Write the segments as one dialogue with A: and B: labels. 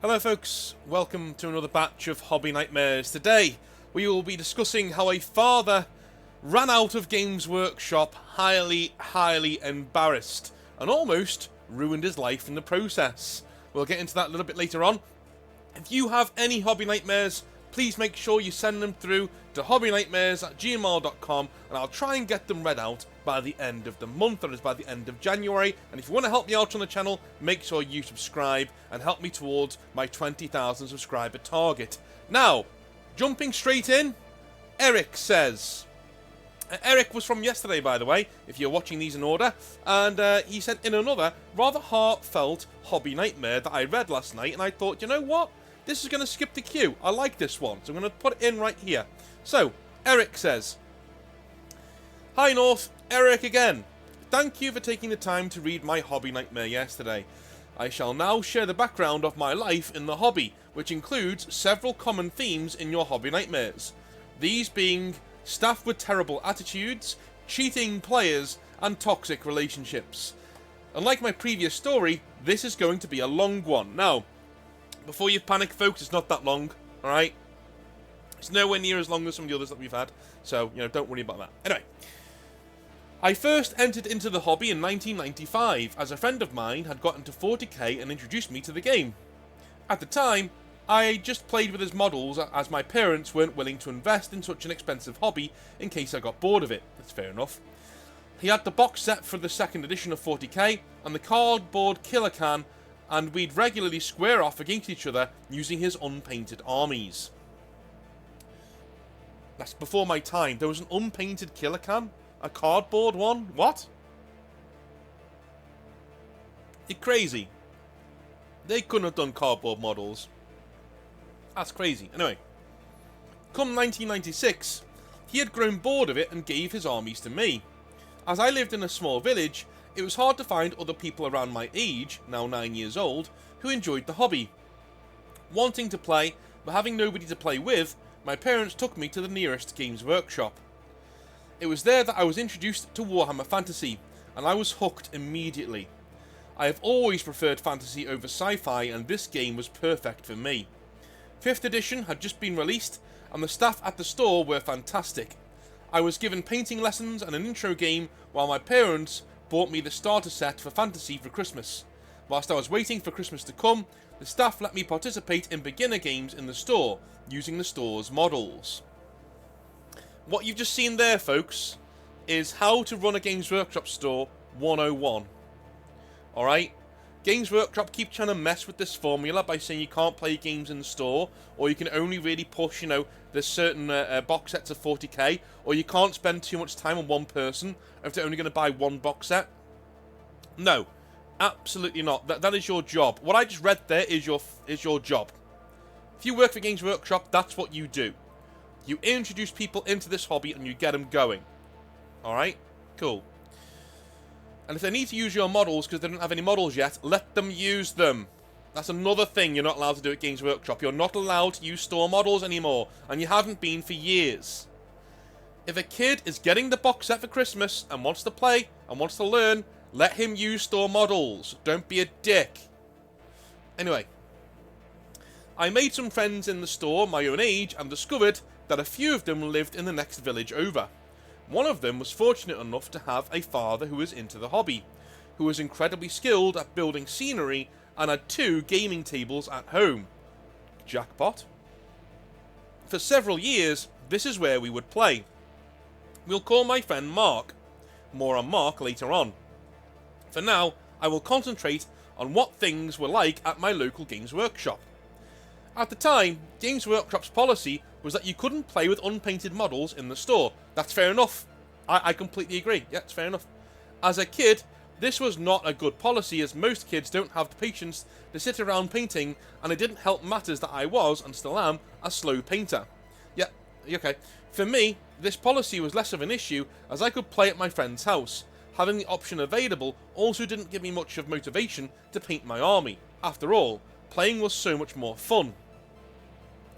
A: Hello folks, welcome to another batch of Hobby Nightmares. Today we will be discussing how a father ran out of Games Workshop highly embarrassed and almost ruined his life in the process. We'll get into that a little bit later on. If you have any Hobby Nightmares, please make sure you send them through to hobbynightmares@gmail.com and I'll try and get them read out by the end of the month, that is by the end of January. And if you want to help me out on the channel, make sure you subscribe and help me towards my 20,000 subscriber target. Now, jumping straight in, Eric says... Eric was from yesterday, by the way, if you're watching these in order, and he sent in another rather heartfelt Hobby Nightmare that I read last night, and I thought, you know what? This is going to skip the queue. I like this one, so I'm going to put it in right here. So, Eric says, "Hi North, Eric again. Thank you for taking the time to read my Hobby Nightmare yesterday. I shall now share the background of my life in the hobby, which includes several common themes in your Hobby Nightmares. These being staff with terrible attitudes, cheating players, and toxic relationships. Unlike my previous story, this is going to be a long one. Now, before you panic, folks, it's not that long, alright? It's nowhere near as long as some of the others that we've had, so, don't worry about that. Anyway, I first entered into the hobby in 1995, as a friend of mine had gotten to 40k and introduced me to the game. At the time, I just played with his models, as my parents weren't willing to invest in such an expensive hobby in case I got bored of it. That's fair enough. He had the box set for the second edition of 40k, and the cardboard killer can, and we'd regularly square off against each other using his unpainted armies. That's before my time. There was an unpainted killer can? A cardboard one? What? You're crazy. They couldn't have done cardboard models. That's crazy. Anyway, come 1996, he had grown bored of it and gave his armies to me. As I lived in a small village, it was hard to find other people around my age, now 9 years old, who enjoyed the hobby. Wanting to play, but having nobody to play with, my parents took me to the nearest Games Workshop. It was there that I was introduced to Warhammer Fantasy, and I was hooked immediately. I have always preferred fantasy over sci-fi, and this game was perfect for me. 5th edition had just been released, and the staff at the store were fantastic. I was given painting lessons and an intro game, while my parents bought me the starter set for fantasy for Christmas. Whilst I was waiting for Christmas to come, the staff let me participate in beginner games in the store, using the store's models." What you've just seen there, folks, is how to run a Games Workshop store 101. Alright? Games Workshop keep trying to mess with this formula by saying you can't play games in the store, or you can only really push, there's certain box sets of 40k, or you can't spend too much time on one person if they're only going to buy one box set. No, absolutely not. That is your job. What I just read there is your job. If you work for Games Workshop, that's what you do. You introduce people into this hobby and you get them going. Alright? Cool. And if they need to use your models because they don't have any models yet, let them use them. That's another thing you're not allowed to do at Games Workshop. You're not allowed to use store models anymore, and you haven't been for years. If a kid is getting the box set for Christmas and wants to play and wants to learn, let him use store models. Don't be a dick. Anyway, I made some friends in the store my own age and discovered that a few of them lived in the next village over. One of them was fortunate enough to have a father who was into the hobby, who was incredibly skilled at building scenery and had 2 gaming tables at home. Jackpot. For several years, this is where we would play. We'll call my friend Mark. More on Mark later on. For now, I will concentrate on what things were like at my local Games Workshop. At the time, Games Workshop's policy was that you couldn't play with unpainted models in the store. That's fair enough. I completely agree. Yeah, it's fair enough. As a kid, this was not a good policy, as most kids don't have the patience to sit around painting, and it didn't help matters that I was, and still am, a slow painter. Yeah, okay. For me, this policy was less of an issue, as I could play at my friend's house. Having the option available also didn't give me much of motivation to paint my army. After all, playing was so much more fun.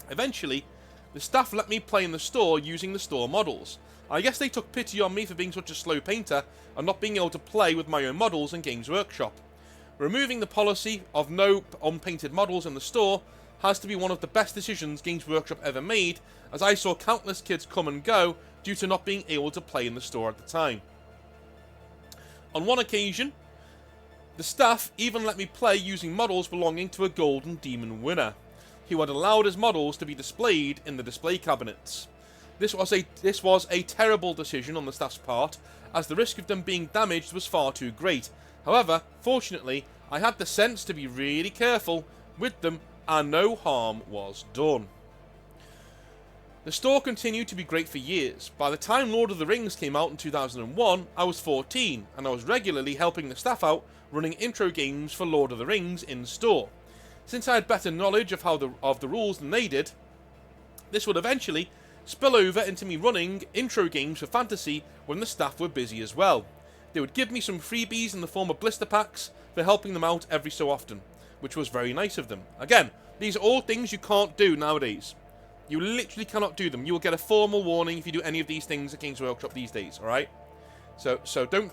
A: Eventually, the staff let me play in the store using the store models. I guess they took pity on me for being such a slow painter and not being able to play with my own models in Games Workshop. Removing the policy of no unpainted models in the store has to be one of the best decisions Games Workshop ever made, as I saw countless kids come and go due to not being able to play in the store at the time. On one occasion, the staff even let me play using models belonging to a Golden Demon winner, who had allowed his models to be displayed in the display cabinets. This was a terrible decision on the staff's part, as the risk of them being damaged was far too great. However, fortunately, I had the sense to be really careful with them, and no harm was done. The store continued to be great for years. By the time Lord of the Rings came out in 2001, I was 14, and I was regularly helping the staff out running intro games for Lord of the Rings in store. Since I had better knowledge of the rules than they did, this would eventually spill over into me running intro games for fantasy when the staff were busy as well. They would give me some freebies in the form of blister packs for helping them out every so often, which was very nice of them. Again, these are all things you can't do nowadays. You literally cannot do them. You will get a formal warning if you do any of these things at Games Workshop these days, alright? So don't...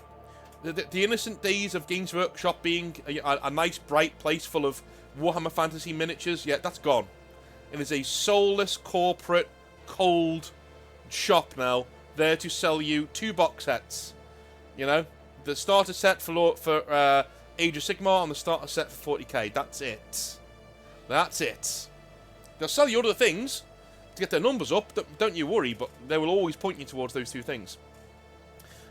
A: The innocent days of Games Workshop being a nice, bright place full of Warhammer Fantasy miniatures, yeah, that's gone. It is a soulless, corporate, cold shop now, there to sell you 2 box sets. You know? The starter set for Age of Sigmar and the starter set for 40k. That's it. That's it. They'll sell you other things to get their numbers up, don't you worry, but they will always point you towards those 2 things.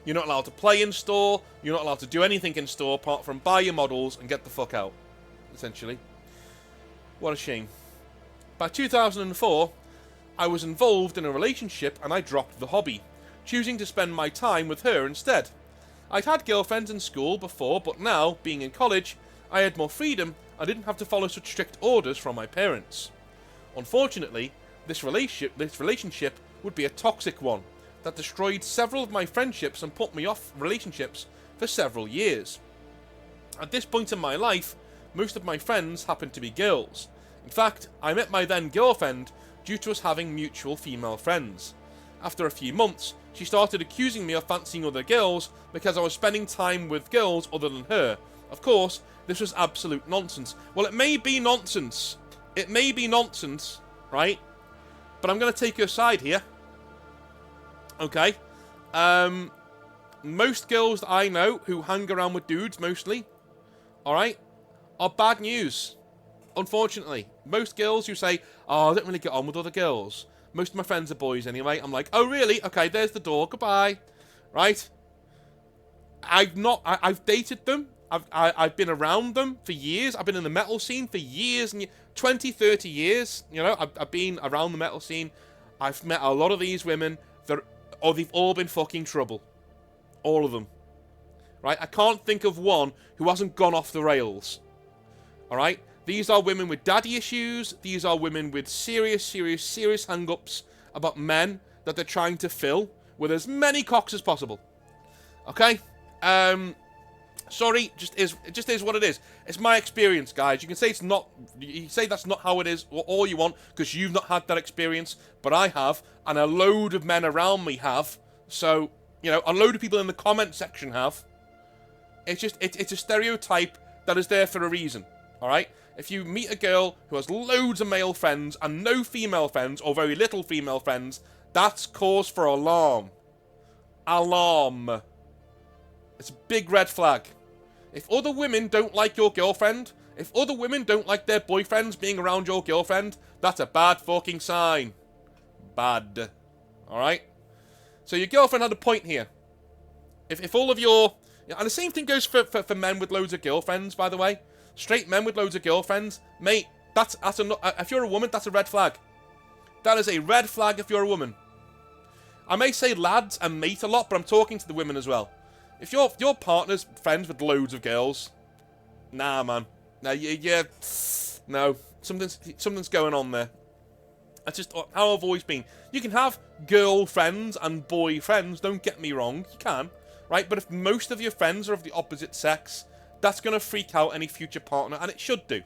A: You're not allowed to play in store, you're not allowed to do anything in store apart from buy your models and get the fuck out, essentially. What a shame. By 2004, I was involved in a relationship and I dropped the hobby, choosing to spend my time with her instead. I'd had girlfriends in school before, but now, being in college, I had more freedom. I didn't have to follow such strict orders from my parents. Unfortunately, this relationship would be a toxic one that destroyed several of my friendships and put me off relationships for several years. At this point in my life, most of my friends happened to be girls. In fact, I met my then girlfriend due to us having mutual female friends. After a few months, she started accusing me of fancying other girls because I was spending time with girls other than her. Of course, this was absolute nonsense. Well, it may be nonsense. It may be nonsense, right? But I'm going to take her side here. Okay. Most girls that I know who hang around with dudes mostly, alright, are bad news. Unfortunately. Most girls who say, oh, I don't really get on with other girls. Most of my friends are boys anyway. I'm like, oh really? Okay, there's the door. Goodbye. Right? I've dated them. I've been around them for years. I've been in the metal scene for years, and 20, 30 years. You know, I've been around the metal scene. I've met a lot of these women. They've all been fucking trouble. All of them. Right? I can't think of one who hasn't gone off the rails. Alright? These are women with daddy issues. These are women with serious hang-ups about men that they're trying to fill with as many cocks as possible. Okay? Sorry, it just is what it is. It's my experience, guys. You can say it's not. You can say that's not how it is, or all you want, because you've not had that experience. But I have, and a load of men around me have. So, you know, a load of people in the comment section have. It's just, it's a stereotype that is there for a reason. All right. If you meet a girl who has loads of male friends and no female friends, or very little female friends, that's cause for alarm. Alarm. It's a big red flag. If other women don't like your girlfriend, if other women don't like their boyfriends being around your girlfriend, that's a bad fucking sign. Bad. Alright? So your girlfriend had a point here. If all of your... And the same thing goes for men with loads of girlfriends, by the way. Straight men with loads of girlfriends. Mate, if you're a woman, that's a red flag. That is a red flag if you're a woman. I may say lads and mate a lot, but I'm talking to the women as well. If your partner's friends with loads of girls, nah, man. Nah, yeah, no. Something's going on there. That's just how I've always been. You can have girlfriends and boyfriends, don't get me wrong. You can, right? But if most of your friends are of the opposite sex, that's going to freak out any future partner, and it should do.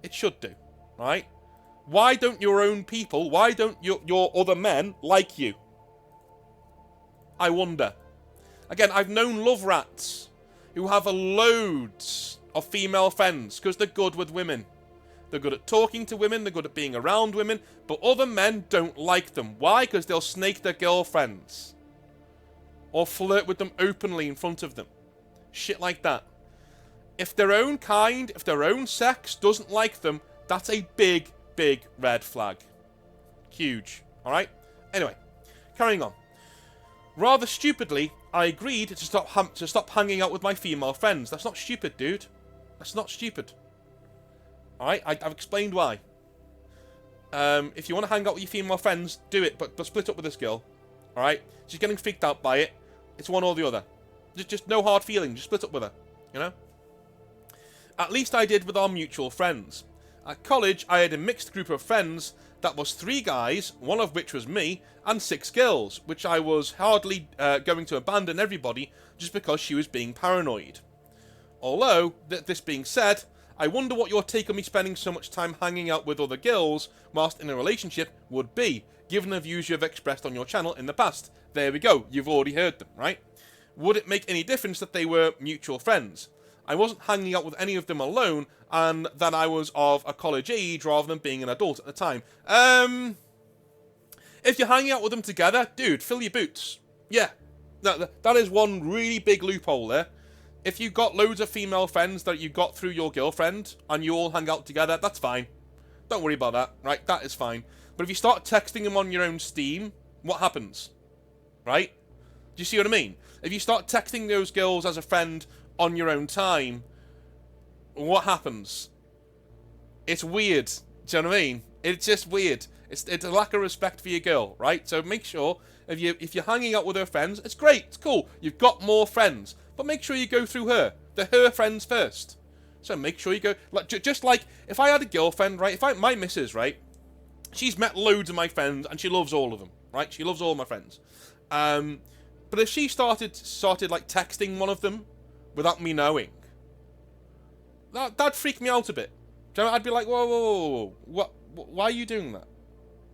A: It should do, right? Why don't your own people, why don't your other men like you? I wonder. Again, I've known love rats who have a loads of female friends because they're good with women. They're good at talking to women, they're good at being around women, but other men don't like them. Why? Because they'll snake their girlfriends. Or flirt with them openly in front of them. Shit like that. If their own kind, if their own sex doesn't like them, that's a big, big red flag. Huge. Alright? Anyway, carrying on. Rather stupidly, I agreed to stop hanging out with my female friends. That's not stupid, dude. That's not stupid. Alright? I've explained why. If you want to hang out with your female friends, do it, but split up with this girl. Alright? She's getting freaked out by it. It's one or the other. Just no hard feeling. Just split up with her. You know? At least I did with our mutual friends. At college, I had a mixed group of friends that was 3 guys, one of which was me, and 6 girls, which I was hardly going to abandon everybody just because she was being paranoid. Although, this being said, I wonder what your take on me spending so much time hanging out with other girls whilst in a relationship would be, given the views you have expressed on your channel in the past. There we go, you've already heard them, right? Would it make any difference that they were mutual friends? I wasn't hanging out with any of them alone, and that I was of a college age rather than being an adult at the time. If you're hanging out with them together, dude, fill your boots. Yeah, that is one really big loophole there. If you got loads of female friends that you got through your girlfriend, and you all hang out together, that's fine. Don't worry about that, right? That is fine. But if you start texting them on your own steam, what happens? Right? Do you see what I mean? If you start texting those girls as a friend on your own time, what happens? It's weird. Do you know what I mean? It's just weird. It's a lack of respect for your girl, right? So make sure if you're hanging out with her friends, it's great, it's cool. You've got more friends, but make sure you go through her. They're her friends first. So make sure you go just like if I had a girlfriend, right? My missus, right? She's met loads of my friends and she loves all of them, right? She loves all my friends. But if she started like texting one of them without me knowing, that'd freak me out a bit. Do you know, I'd be like, whoa, what? Why are you doing that?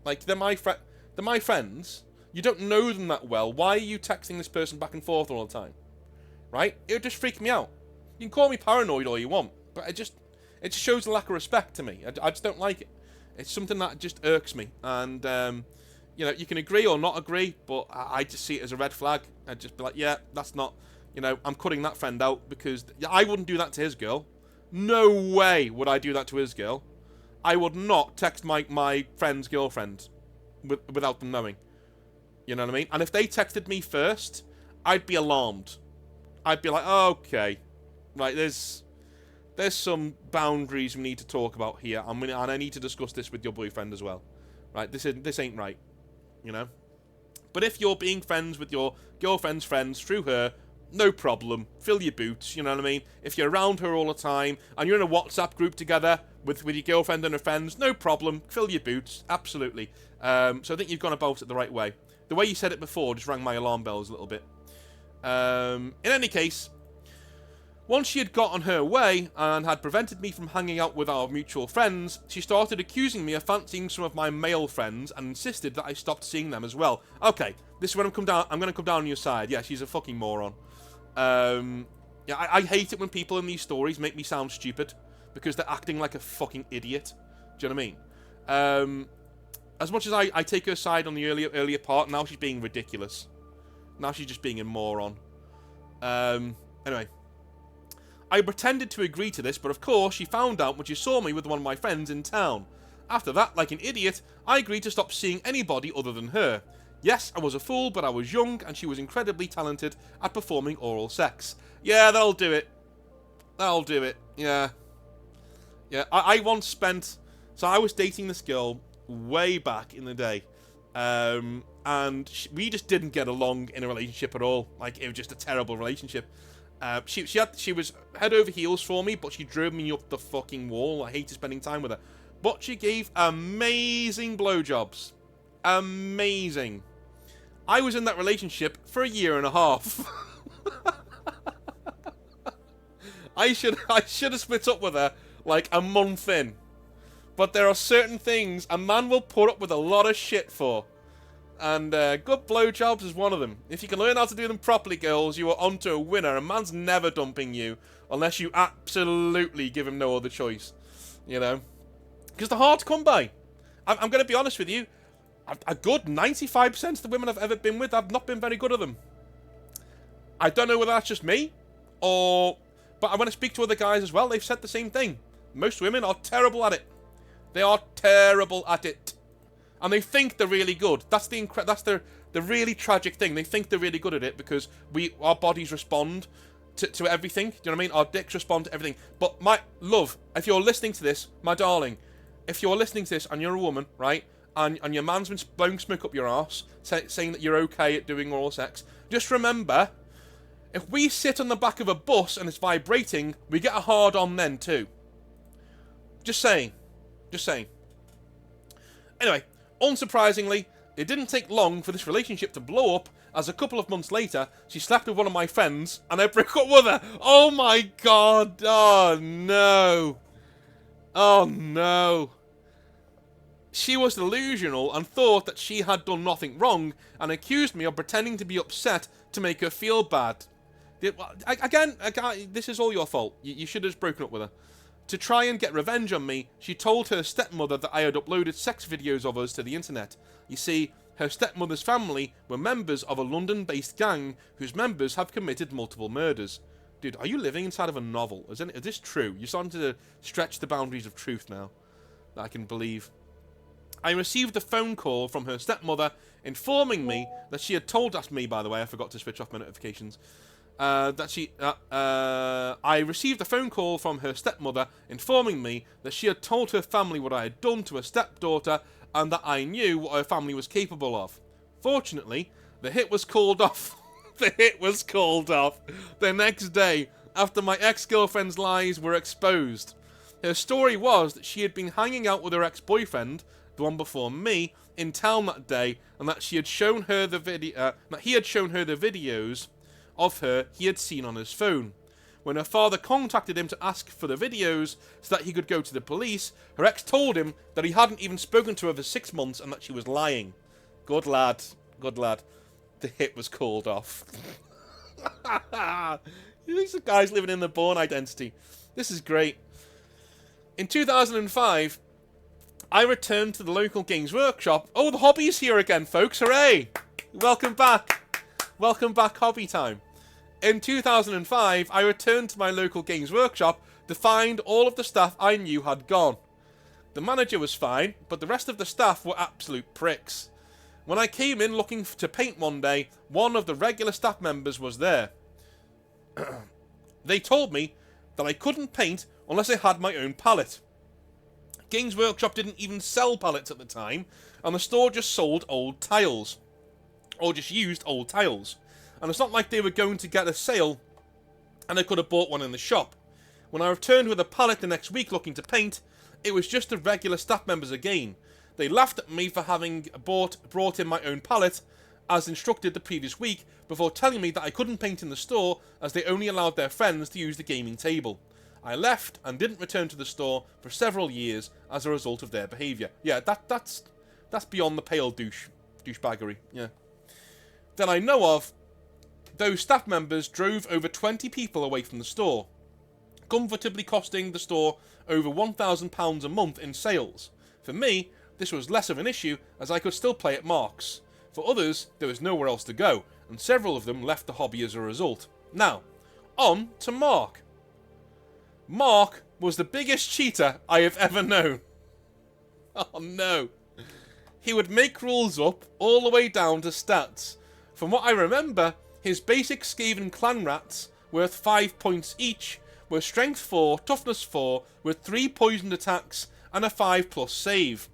A: Like, they're my friends. You don't know them that well. Why are you texting this person back and forth all the time? Right? It would just freak me out. You can call me paranoid all you want, but it just shows a lack of respect to me. I just don't like it. It's something that just irks me. And, you know, you can agree or not agree, but I just see it as a red flag. I'd just be like, yeah, that's not, you know, I'm cutting that friend out because I wouldn't do that to his girl. No way would I do that to his girl. I would not text my friend's girlfriend without them knowing. You know what I mean? And if they texted me first, I'd be alarmed. I'd be like, oh, okay, right, there's some boundaries we need to talk about here, and I need to discuss this with your boyfriend as well. Right? This ain't right. You know? But if you're being friends with your girlfriend's friends through her, no problem. Fill your boots, you know what I mean? If you're around her all the time, and you're in a WhatsApp group together with your girlfriend and her friends, no problem. Fill your boots, absolutely. So I think you've gone about it the right way. The way you said it before just rang my alarm bells a little bit. In any case, once she had got on her way and had prevented me from hanging out with our mutual friends, she started accusing me of fancying some of my male friends and insisted that I stopped seeing them as well. Okay, this is when I'm going to come down on your side. Yeah, she's a fucking moron. Yeah, I hate it when people in these stories make me sound stupid because they're acting like a fucking idiot. Do you know what I mean? As much as I take her side on the earlier part, now she's being ridiculous. Now she's just being a moron. Anyway. I pretended to agree to this, but of course she found out when she saw me with one of my friends in town. After that, like an idiot, I agreed to stop seeing anybody other than her. Yes, I was a fool, but I was young, and she was incredibly talented at performing oral sex. Yeah, that'll do it. That'll do it. Yeah. Yeah, I once spent... So I was dating this girl way back in the day. And we just didn't get along in a relationship at all. Like, it was just a terrible relationship. She was head over heels for me, but she drove me up the fucking wall. I hated spending time with her. But she gave amazing blowjobs. Amazing. I was in that relationship for 1.5 years. I should have split up with her like a month in. But there are certain things a man will put up with a lot of shit for. And good blowjobs is one of them. If you can learn how to do them properly, girls, you are onto a winner. A man's never dumping you unless you absolutely give him no other choice. You know? Because they're hard to come by. I'm going to be honest with you. A good 95% of the women I've ever been with, I've not been very good at them. I don't know whether that's just me, but when I speak to other guys as well, they've said the same thing. Most women are terrible at it. They are terrible at it. And they think they're really good. That's the really tragic thing. They think they're really good at it because our bodies respond to everything. Do you know what I mean? Our dicks respond to everything. But my love, if you're listening to this, my darling, if you're listening to this and you're a woman, right, and your man's been blowing smoke up your arse, saying that you're okay at doing oral sex, just remember, if we sit on the back of a bus and it's vibrating, we get a hard on then too. Just saying. Just saying. Anyway, unsurprisingly, it didn't take long for this relationship to blow up, as a couple of months later, she slept with one of my friends, and I broke up with her. Oh my god! Oh no! Oh no! She was delusional and thought that she had done nothing wrong, and accused me of pretending to be upset to make her feel bad. Again, this is all your fault. You should have just broken up with her. To try and get revenge on me, she told her stepmother that I had uploaded sex videos of us to the internet. You see, her stepmother's family were members of a London-based gang whose members have committed multiple murders. Dude, are you living inside of a novel? Is this true? You're starting to stretch the boundaries of truth now. That I can believe. I received a phone call from her stepmother informing me that she had told... That's me, by the way. I forgot to switch off my notifications. I received a phone call from her stepmother informing me that she had told her family what I had done to her stepdaughter and that I knew what her family was capable of. Fortunately, the hit was called off. The hit was called off the next day after my ex-girlfriend's lies were exposed. Her story was that she had been hanging out with her ex-boyfriend, the one before me, in town that day, and that he had shown her the videos of her he had seen on his phone. When her father contacted him to ask for the videos so that he could go to the police, her ex told him that he hadn't even spoken to her for 6 months and that she was lying. Good lad. Good lad. The hit was called off. These are guys living in their born identity. This is great. In 2005, I returned to the local games workshop. Oh, the hobby's here again, folks. Hooray! Welcome back. Welcome back, hobby time. In 2005, I returned to my local games workshop to find all of the staff I knew had gone. The manager was fine, but the rest of the staff were absolute pricks. When I came in looking to paint one day, one of the regular staff members was there. They told me that I couldn't paint unless I had my own palette. Games Workshop didn't even sell palettes at the time, and the store just sold old tiles. Or just used old tiles. And it's not like they were going to get a sale and I could have bought one in the shop. When I returned with a palette the next week looking to paint, it was just the regular staff members again. They laughed at me for having brought in my own palette, as instructed the previous week, before telling me that I couldn't paint in the store as they only allowed their friends to use the gaming table. I left and didn't return to the store for several years as a result of their behaviour. Yeah, that's beyond the pale douchebaggery, yeah. That I know of, those staff members drove over 20 people away from the store, comfortably costing the store over £1,000 a month in sales. For me, this was less of an issue as I could still play at Mark's. For others, there was nowhere else to go, and several of them left the hobby as a result. Now, on to Mark. Mark was the biggest cheater I have ever known. Oh no. He would make rules up all the way down to stats. From what I remember, his basic Skaven clan rats, worth 5 points each, were strength 4, toughness 4, with 3 poisoned attacks and a 5+ save.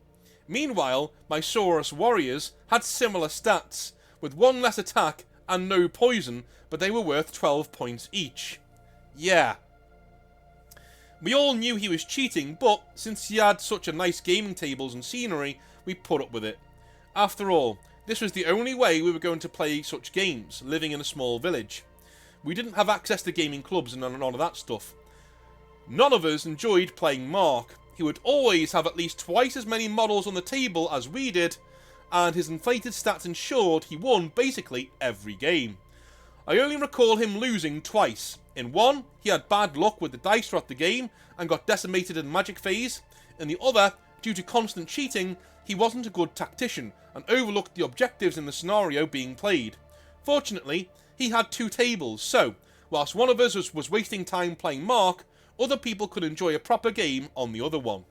A: Meanwhile, my Saurus warriors had similar stats, with 1 less attack and no poison, but they were worth 12 points each. Yeah. We all knew he was cheating, but since he had such a nice gaming tables and scenery, we put up with it. After all, this was the only way we were going to play such games, living in a small village. We didn't have access to gaming clubs and none of that stuff. None of us enjoyed playing Mark. He would always have at least twice as many models on the table as we did, and his inflated stats ensured he won basically every game. I only recall him losing twice. In one, he had bad luck with the dice throughout the game and got decimated in magic phase. In the other, due to constant cheating, he wasn't a good tactician and overlooked the objectives in the scenario being played. Fortunately, he had 2 tables, so, whilst one of us was wasting time playing Mark, other people could enjoy a proper game on the other one.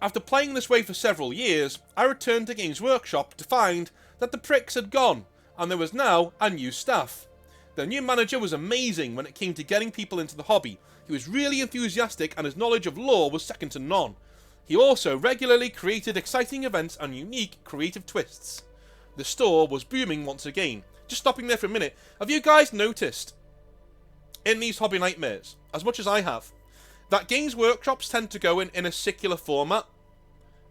A: After playing this way for several years, I returned to Games Workshop to find that the pricks had gone, and there was now a new staff. The new manager was amazing when it came to getting people into the hobby. He was really enthusiastic and his knowledge of lore was second to none. He also regularly created exciting events and unique creative twists. The store was booming once again. Just stopping there for a minute, have you guys noticed in these hobby nightmares, as much as I have, that Games Workshops tend to go in a secular format?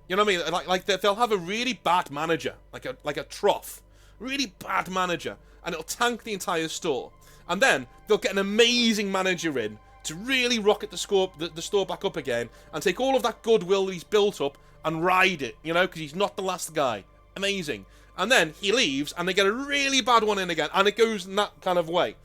A: You know what I mean? Like they'll have a really bad manager, like a trough, really bad manager, and it'll tank the entire store. And then they'll get an amazing manager in to really rocket the store back up again and take all of that goodwill he's built up and ride it, you know, because he's not the last guy. Amazing. And then he leaves and they get a really bad one in again, and it goes in that kind of way.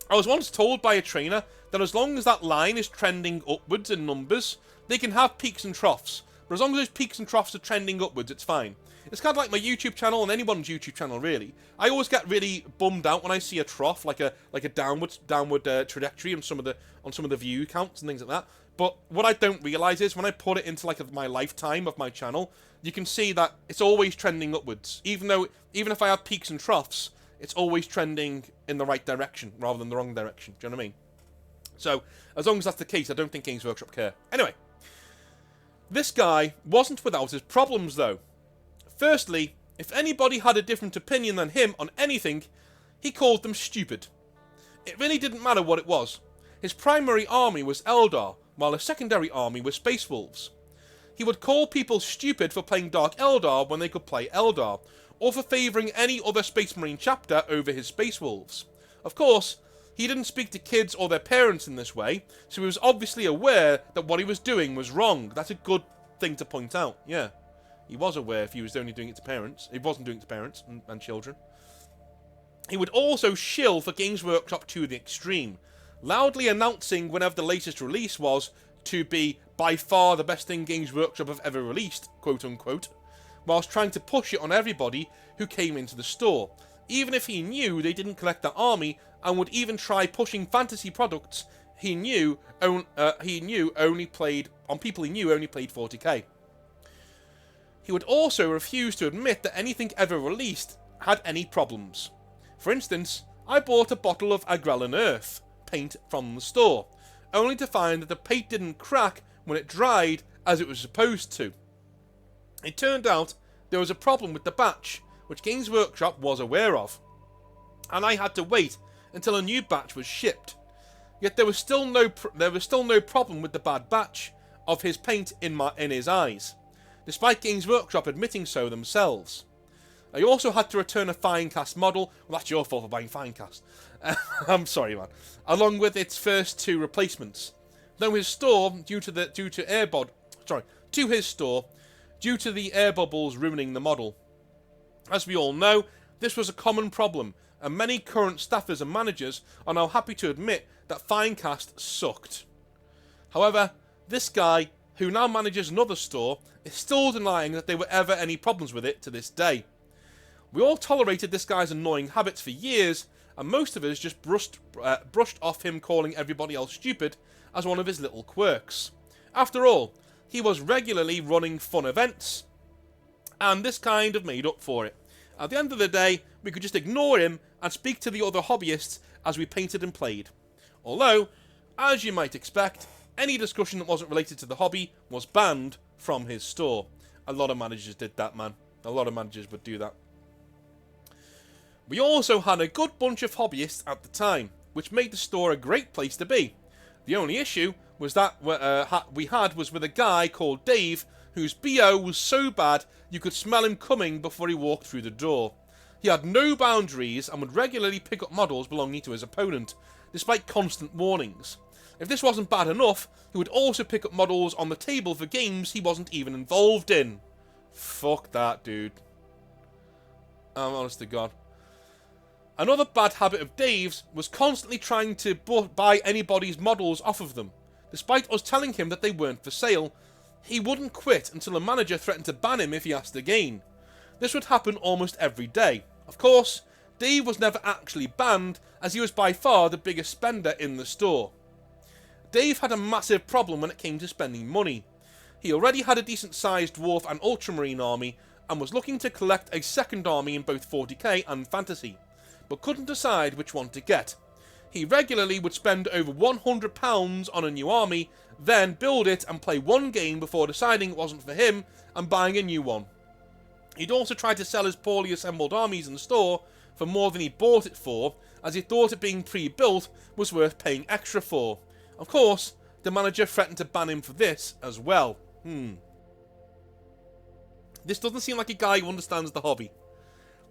A: I was once told by a trainer that as long as that line is trending upwards in numbers, they can have peaks and troughs. But as long as those peaks and troughs are trending upwards, it's fine. It's kind of like my YouTube channel and anyone's YouTube channel, really. I always get really bummed out when I see a trough, like a downward trajectory on some of the view counts and things like that. But what I don't realise is when I put it into my lifetime of my channel, you can see that it's always trending upwards. Even if I have peaks and troughs, it's always trending in the right direction rather than the wrong direction. Do you know what I mean? So as long as that's the case, I don't think Games Workshop care. Anyway, this guy wasn't without his problems though. Firstly, if anybody had a different opinion than him on anything, he called them stupid. It really didn't matter what it was. His primary army was Eldar, while his secondary army was Space Wolves. He would call people stupid for playing Dark Eldar when they could play Eldar, or for favouring any other Space Marine chapter over his Space Wolves. Of course, he didn't speak to kids or their parents in this way, so he was obviously aware that what he was doing was wrong. That's a good thing to point out, yeah. He was aware if he was only doing it to parents. He wasn't doing it to parents and children. He would also shill for Games Workshop to the extreme, loudly announcing whenever the latest release was to be by far the best thing Games Workshop have ever released, quote unquote, whilst trying to push it on everybody who came into the store, even if he knew they didn't collect that army, and would even try pushing fantasy products he knew only played on people he knew only played 40k. He would also refuse to admit that anything ever released had any problems. For instance, I bought a bottle of Agrellan Earth paint from the store, only to find that the paint didn't crack when it dried as it was supposed to. It turned out there was a problem with the batch, which Games Workshop was aware of, and I had to wait until a new batch was shipped. Yet there was still no problem with the bad batch of his paint in his eyes, despite Games Workshop admitting so themselves. I also had to return a Finecast model. Well, that's your fault for buying Finecast. I'm sorry, man. Along with its first 2 replacements. Though his store, due to the air bubbles ruining the model. As we all know, this was a common problem, and many current staffers and managers are now happy to admit that Finecast sucked. However, this guy, who now manages another store, is still denying that there were ever any problems with it to this day. We all tolerated this guy's annoying habits for years, and most of us just brushed off him calling everybody else stupid as one of his little quirks. After all, he was regularly running fun events, and this kind of made up for it. At the end of the day, we could just ignore him and speak to the other hobbyists as we painted and played. Although, as you might expect, any discussion that wasn't related to the hobby was banned from his store. A lot of managers did that, man. A lot of managers would do that. We also had a good bunch of hobbyists at the time, which made the store a great place to be. The only issue was that we had with a guy called Dave, whose BO was so bad you could smell him coming before he walked through the door. He had no boundaries and would regularly pick up models belonging to his opponent, despite constant warnings. If this wasn't bad enough, he would also pick up models on the table for games he wasn't even involved in. Fuck that, dude. I'm honest to God. Another bad habit of Dave's was constantly trying to buy anybody's models off of them. Despite us telling him that they weren't for sale, he wouldn't quit until a manager threatened to ban him if he asked again. This would happen almost every day. Of course, Dave was never actually banned, as he was by far the biggest spender in the store. Dave had a massive problem when it came to spending money. He already had a decent-sized Dwarf and Ultramarine army, and was looking to collect a second army in both 40k and Fantasy, but couldn't decide which one to get. He regularly would spend over £100 on a new army, then build it and play one game before deciding it wasn't for him and buying a new one. He'd also tried to sell his poorly assembled armies in the store for more than he bought it for, as he thought it being pre-built was worth paying extra for. Of course, the manager threatened to ban him for this as well. This doesn't seem like a guy who understands the hobby.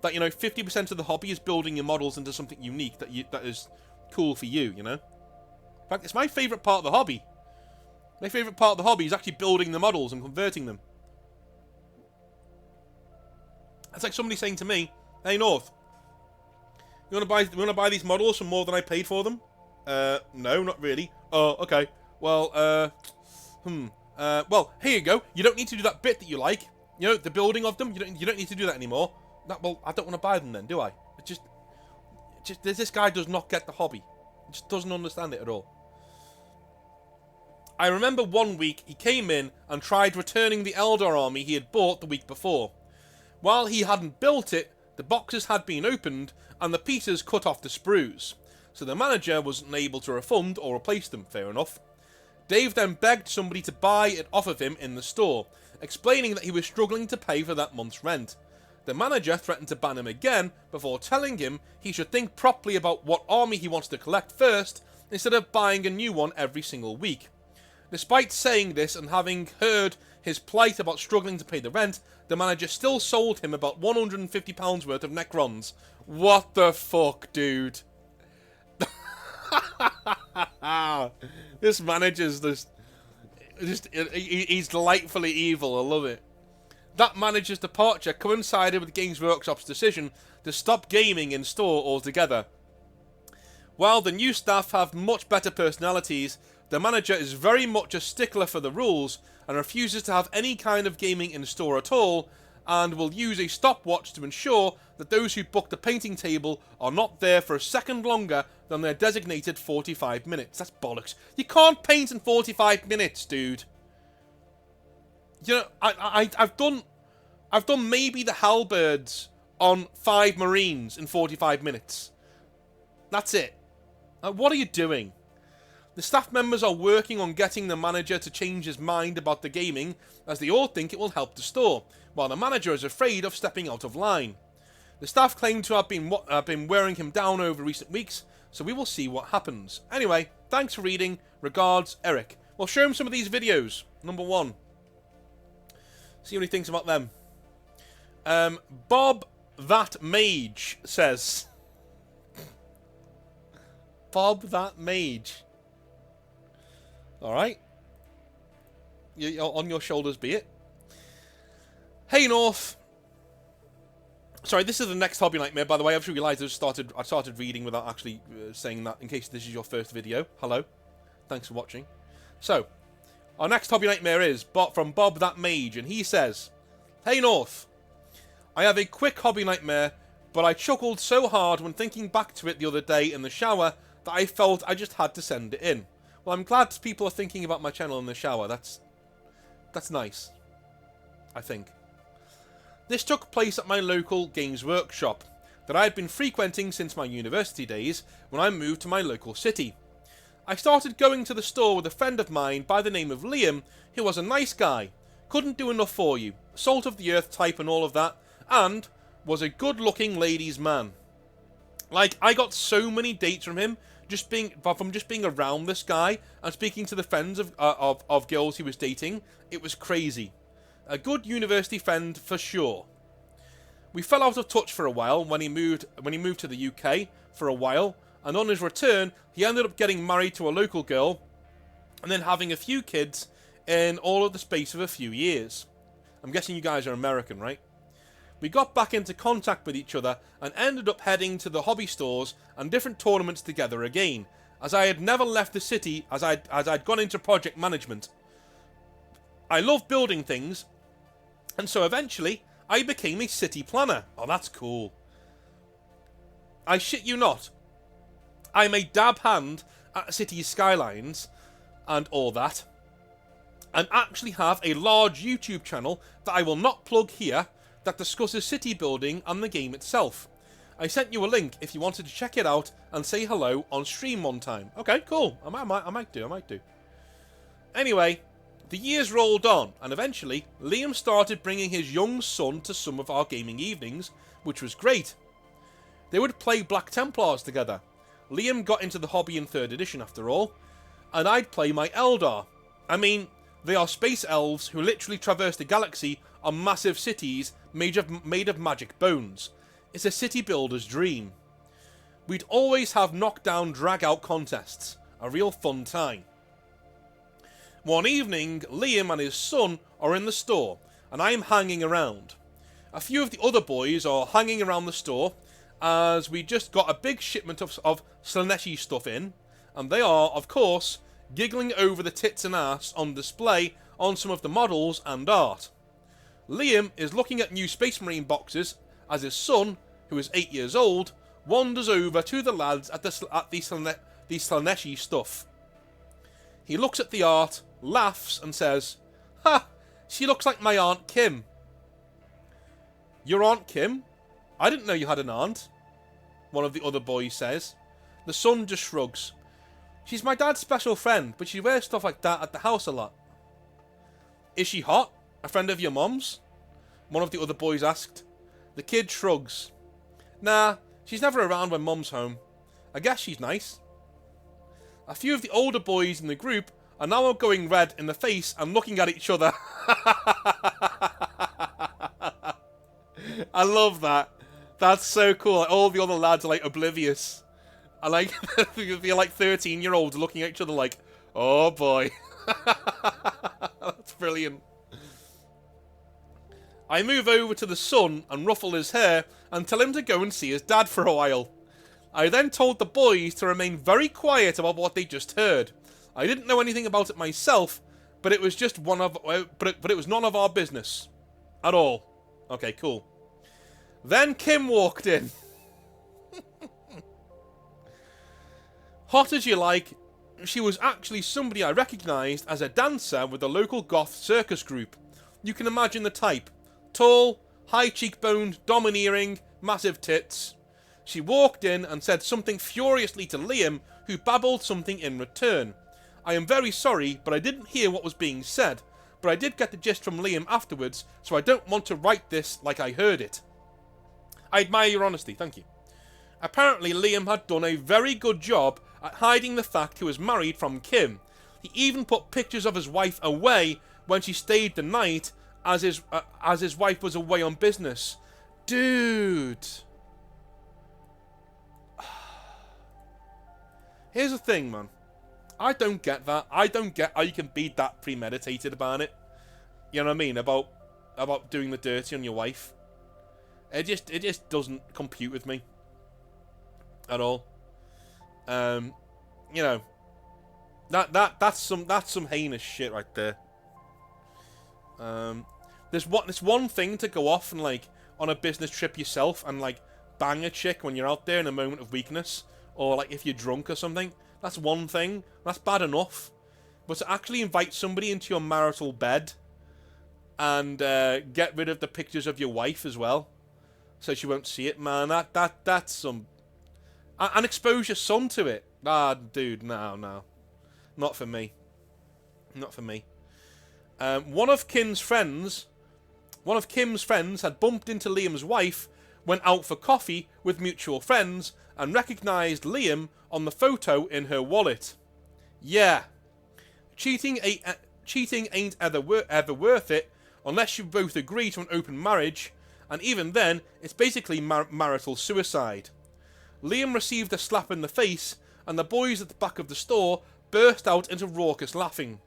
A: That, 50% of the hobby is building your models into something unique that is cool for you, In fact, it's my favourite part of the hobby. My favourite part of the hobby is actually building the models and converting them. It's like somebody saying to me, "Hey North, you wanna buy these models for more than I paid for them?" No, not really. Oh, okay. Well, well, here you go. You don't need to do that bit that you like. The building of them. You don't need to do that anymore. Well, I don't want to buy them then, do I? This guy does not get the hobby. He just doesn't understand it at all. I remember one week he came in and tried returning the Eldar army he had bought the week before. While he hadn't built it, the boxes had been opened and the pieces cut off the sprues, so the manager wasn't able to refund or replace them. Fair enough. Dave then begged somebody to buy it off of him in the store, explaining that he was struggling to pay for that month's rent. The manager threatened to ban him again before telling him he should think properly about what army he wants to collect first, instead of buying a new one every single week. Despite saying this and having heard his plight about struggling to pay the rent, the manager still sold him about £150 worth of Necrons. What the fuck, dude? This manager's he's delightfully evil. I love it. That manager's departure coincided with Games Workshop's decision to stop gaming in store altogether. While the new staff have much better personalities, the manager is very much a stickler for the rules and refuses to have any kind of gaming in store at all, and will use a stopwatch to ensure that those who book the painting table are not there for a second longer than their designated 45 minutes. That's bollocks. You can't paint in 45 minutes, dude. I've done maybe the halberds on 5 Marines in 45 minutes. That's it. What are you doing? The staff members are working on getting the manager to change his mind about the gaming, as they all think it will help the store, while the manager is afraid of stepping out of line. The staff claim to have been wearing him down over recent weeks, so we will see what happens. Anyway, thanks for reading. Regards, Eric. Well, show him some of these videos. Number 1. See what he thinks about them. Bob That Mage says... Bob That Mage. Alright. On your shoulders be it. Hey North. Sorry, this is the next Hobby Nightmare, by the way. I've just realised I started reading without actually saying that, in case this is your first video. Hello. Thanks for watching. So, our next Hobby Nightmare is from Bob That Mage, and he says, Hey North. I have a quick Hobby Nightmare, but I chuckled so hard when thinking back to it the other day in the shower that I felt I just had to send it in. Well, I'm glad people are thinking about my channel in the shower. That's nice, I think. This took place at my local Games Workshop that I had been frequenting since my university days when I moved to my local city. I started going to the store with a friend of mine by the name of Liam, who was a nice guy, couldn't do enough for you, salt of the earth type and all of that, and was a good-looking ladies' man. Like, I got so many dates from him, just being around this guy and speaking to the friends of girls he was dating. It was crazy. A good university friend for sure. We fell out of touch for a while when he moved to the UK for a while, and on his return he ended up getting married to a local girl and then having a few kids in all of the space of a few years. I'm guessing you guys are American, right? We got back into contact with each other and ended up heading to the hobby stores and different tournaments together again, as I had never left the city as I'd gone into project management. I love building things, and so eventually I became a city planner. Oh, that's cool. I shit you not. I'm a dab hand at city skylines and all that, and actually have a large YouTube channel that I will not plug here that discusses city building and the game itself. I sent you a link if you wanted to check it out and say hello on stream one time. Okay, cool. I might do. Anyway, the years rolled on, and eventually Liam started bringing his young son to some of our gaming evenings, which was great. They would play Black Templars together. Liam got into the hobby in 3rd edition after all, and I'd play my Eldar. I mean, they are space elves who literally traverse the galaxy on massive cities made of magic bones. It's a city builder's dream. We'd always have knockdown drag-out contests. A real fun time. One evening, Liam and his son are in the store, and I am hanging around. A few of the other boys are hanging around the store, as we just got a big shipment of Slaneshi stuff in, and they are, of course, giggling over the tits and ass on display on some of the models and art. Liam is looking at new Space Marine boxes as his son, who is 8 years old, wanders over to the lads at the Slaneshi stuff. He looks at the art, laughs, and says, "Ha! She looks like my Aunt Kim." "Your Aunt Kim? I didn't know you had an aunt," one of the other boys says. The son just shrugs. "She's my dad's special friend, but she wears stuff like that at the house a lot." "Is she hot? A friend of your mom's?" one of the other boys asked. The kid shrugs. "Nah, she's never around when mom's home. I guess she's nice." A few of the older boys in the group are now going red in the face and looking at each other. I love that. That's so cool. Like, all the other lads are like oblivious. I like they're like 13-year-olds looking at each other like, oh boy. That's brilliant. I move over to the son and ruffle his hair and tell him to go and see his dad for a while. I then told the boys to remain very quiet about what they just heard. I didn't know anything about it myself, but it was just but it was none of our business at all. Okay, cool. Then Kim walked in. Hot as you like, she was actually somebody I recognised as a dancer with the local goth circus group. You can imagine the type. Tall, high cheekboned, domineering, massive tits. She walked in and said something furiously to Liam, who babbled something in return. I am very sorry, but I didn't hear what was being said, but I did get the gist from Liam afterwards, so I don't want to write this like I heard it. I admire your honesty, thank you. Apparently Liam had done a very good job at hiding the fact he was married from Kim. He even put pictures of his wife away when she stayed the night, as his wife was away on business. Dude. Here's the thing, man. I don't get that. I don't get how you can be that premeditated about it. You know what I mean? About doing the dirty on your wife. It just doesn't compute with me at all. You know, that's some heinous shit right there. There's one thing to go off and like on a business trip yourself and like bang a chick when you're out there in a moment of weakness, or like if you're drunk or something. That's one thing. That's bad enough. But to actually invite somebody into your marital bed and get rid of the pictures of your wife as well, so she won't see it, man. That's some. And expose your son to it. Ah, dude, no, not for me. Not for me. One of Kim's friends had bumped into Liam's wife, went out for coffee with mutual friends, and recognised Liam on the photo in her wallet. Yeah. Cheating ain't ever worth it unless you both agree to an open marriage, and even then, it's basically marital suicide. Liam received a slap in the face, and the boys at the back of the store burst out into raucous laughing.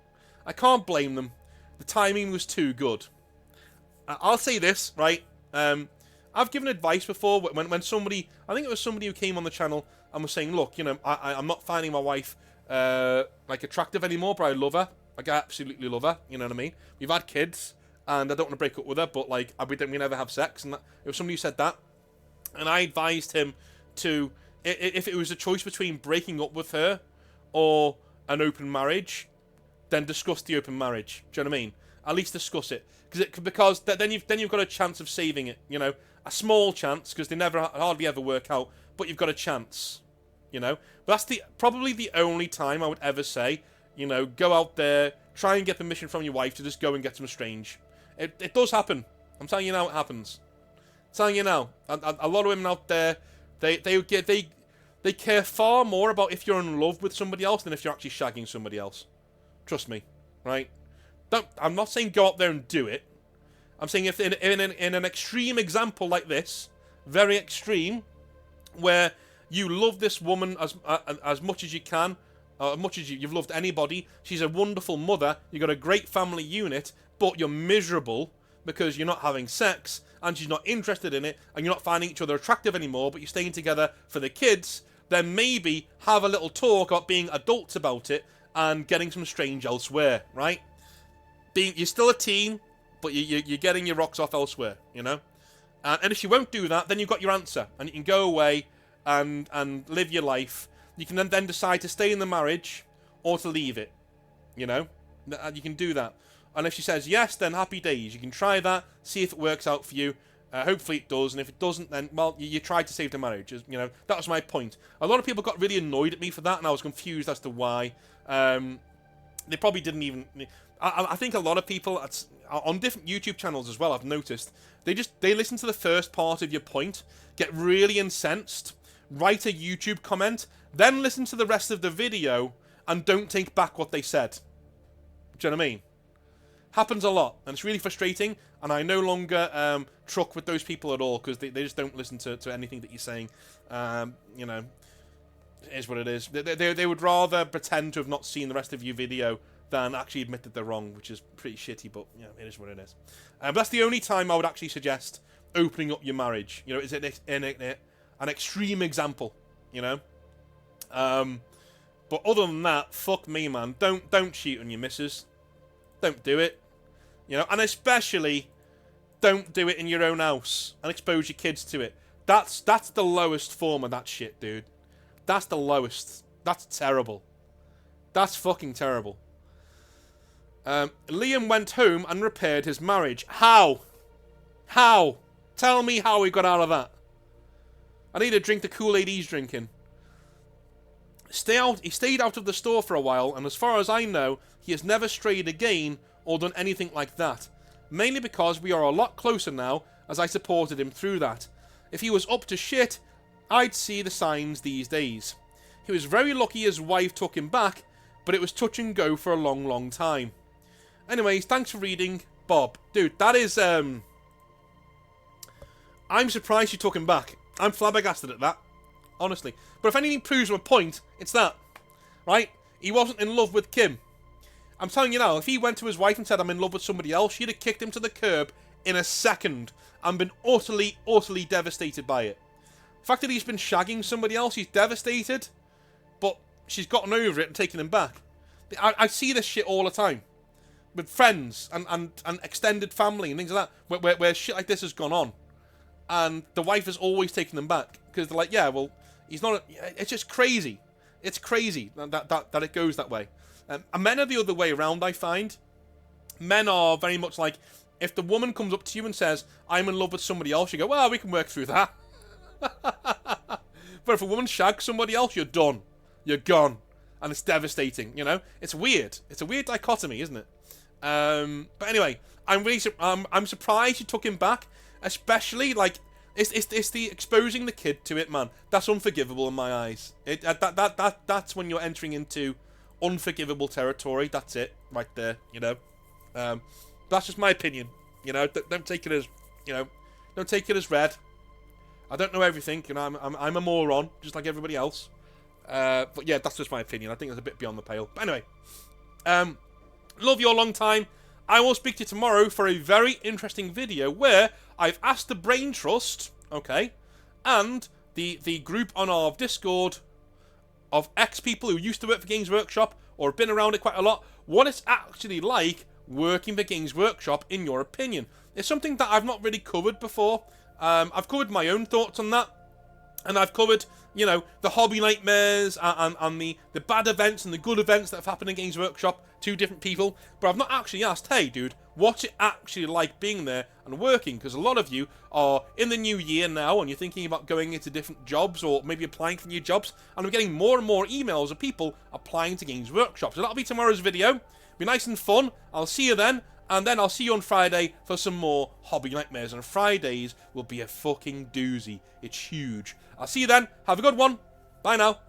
A: I can't blame them. The timing was too good. I'll say this, right? I've given advice before when somebody, I think it was somebody who came on the channel and was saying, look, you know, I'm not finding my wife like attractive anymore, but I love her. Like, I absolutely love her. You know what I mean? We've had kids, and I don't want to break up with her, but like we never have sex. And that, it was somebody who said that, and I advised him to, if it was a choice between breaking up with her or an open marriage, then discuss the open marriage. Do you know what I mean? At least discuss it, because then you've got a chance of saving it. You know, a small chance, because they never hardly ever work out, but you've got a chance. You know, but that's probably the only time I would ever say, you know, go out there, try and get permission from your wife to just go and get some strange. It does happen. I'm telling you now, it happens. I'm telling you now, a lot of women out there, they care far more about if you're in love with somebody else than if you're actually shagging somebody else. Trust me, right? I'm not saying go out there and do it. I'm saying if in an extreme example like this, very extreme, where you love this woman as much as you can, as much as you've loved anybody. She's a wonderful mother. You've got a great family unit, but you're miserable because you're not having sex, and she's not interested in it, and you're not finding each other attractive anymore, but you're staying together for the kids. Then maybe have a little talk about being adults about it and getting some strange elsewhere, right? You're still a teen, but you're getting your rocks off elsewhere, you know? And if she won't do that, then you've got your answer, and you can go away and live your life. You can then decide to stay in the marriage or to leave it, you know? You can do that. And if she says yes, then happy days. You can try that, see if it works out for you. Hopefully it does, and if it doesn't, then, well, you tried to save the marriage. You know, that was my point. A lot of people got really annoyed at me for that, and I was confused as to why. They probably didn't even... I think a lot of people on different YouTube channels as well, I've noticed, they listen to the first part of your point, get really incensed, write a YouTube comment, then listen to the rest of the video, and don't take back what they said. Do you know what I mean? Happens a lot, and it's really frustrating, and I no longer truck with those people at all, because they just don't listen to anything that you're saying. You know, it is what it is. They would rather pretend to have not seen the rest of your video than actually admit that they're wrong, which is pretty shitty, but yeah, it is what it is. But that's the only time I would actually suggest opening up your marriage. You know, is it an extreme example, you know? But other than that, fuck me, man. Don't cheat on your missus. Don't do it. You know, and especially don't do it in your own house and expose your kids to it. That's the lowest form of that shit, dude. That's the lowest. That's terrible. That's fucking terrible. Liam went home and repaired his marriage. How? How? Tell me how he got out of that. I need to drink the Kool-Aid he's drinking. He stayed out of the store for a while, and as far as I know, he has never strayed again or done anything like that. Mainly because we are a lot closer now, as I supported him through that. If he was up to shit, I'd see the signs these days. He was very lucky his wife took him back, but it was touch and go for a long, long time. Anyways, thanks for reading, Bob. Dude, that is, I'm surprised you took him back. I'm flabbergasted at that. Honestly. But if anything proves my point, it's that. Right? He wasn't in love with Kim. I'm telling you now, if he went to his wife and said, I'm in love with somebody else, she'd have kicked him to the curb in a second and been utterly, utterly devastated by it. The fact that he's been shagging somebody else, he's devastated, but she's gotten over it and taken him back. I see this shit all the time. With friends and extended family and things like that, where shit like this has gone on. And the wife has always taken them back. Because they're like, yeah, well, he's not... It's just crazy. It's crazy that it goes that way. And men are the other way around, I find. Men are very much like, if the woman comes up to you and says, I'm in love with somebody else, you go, well, we can work through that. But if a woman shags somebody else, you're done. You're gone. And it's devastating, you know? It's weird. It's a weird dichotomy, isn't it? But anyway, I'm surprised you took him back. Especially, like, it's the exposing the kid to it, man. That's unforgivable in my eyes. That's when you're entering into unforgivable territory. That's it, right there, you know. That's just my opinion, you know. Don't take it as, you know, don't take it as read. I don't know everything, you know. I'm a moron, just like everybody else. But yeah, that's just my opinion. I think that's a bit beyond the pale. But anyway, love you a long time. I will speak to you tomorrow for a very interesting video where I've asked the Brain Trust, okay, and the group on our Discord of ex-people who used to work for Games Workshop or have been around it quite a lot, what it's actually like working for Games Workshop in your opinion. It's something that I've not really covered before. I've covered my own thoughts on that, and I've covered, you know, the hobby nightmares and the bad events and the good events that have happened in Games Workshop to different people, but I've not actually asked, hey dude, what's it actually like being there and working? Because a lot of you are in the new year now and you're thinking about going into different jobs or maybe applying for new jobs, and I'm getting more and more emails of people applying to Games Workshop. So that'll be tomorrow's video. Be nice and fun. I'll see you then, and then I'll see you on Friday for some more hobby nightmares, and Fridays will be a fucking doozy. It's huge. I'll see you then. Have a good one. Bye now.